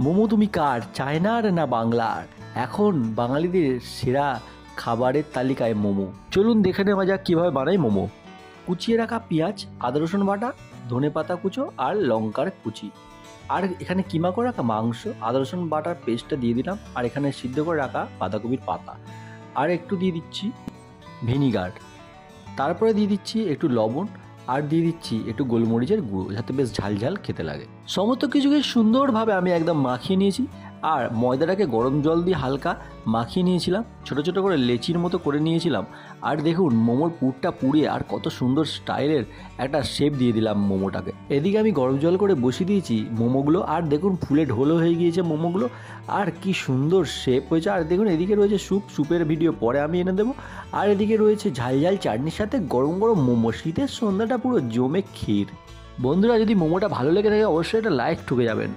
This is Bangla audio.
মোমো তুমি কার, চায়নার না বাংলার? এখন বাঙালিদের সেরা খাবারের তালিকায় মোমো। চলুন দেখে নেওয়া যাক কীভাবে বানাই মোমো। কুচিয়ে রাখা পেঁয়াজ, আদা রসুন বাটা, ধনেপাতা কুচো আর লঙ্কার কুচি, আর এখানে কিমা করে রাখা মাংস, আদা রসুন বাটার পেস্টটা দিয়ে দিলাম, আর এখানে সিদ্ধ করে রাখা বাঁধাকপির পাতা, আর একটু দিয়ে দিচ্ছি ভিনিগার। তারপরে দিয়ে দিচ্ছি একটু লবণ, আর দিয়ে দিচ্ছি একটু গোলমরিচের গুঁড়ো, যাতে বেশ ঝাল ঝাল খেতে লাগে। সমস্ত কিছুকে সুন্দরভাবে আমি একদম মাখিয়ে নিয়েছি, আর ময়দাটাকে গরম জল দিয়ে হালকা মাখিয়ে নিয়েছিলাম, ছোট ছোট করে লেচির মতো করে নিয়েছিলাম। আর দেখুন মোমোর পুরটা পুড়িয়ে আর কত সুন্দর স্টাইলের একটা শেপ দিয়ে দিলাম মোমোটাকে। এদিকে আমি গরম জল করে বসিয়ে দিয়েছি মোমোগুলো, আর দেখুন ফুলে ঢোলো হয়ে গিয়েছে মোমোগুলো, আর কি সুন্দর শেপ হয়েছে। আর দেখুন এদিকে রয়েছে স্যুপের ভিডিও পরে আমি এনে দেবো। আর এদিকে রয়েছে ঝাল ঝাল চাটনির সাথে গরম গরম মোমো। শীতের সন্ধ্যাটা পুরো জমে ক্ষীর। বন্ধুরা, যদি মোমোটা ভালো লেগে থাকে অবশ্যই একটা লাইক ঠুকে যাবেন।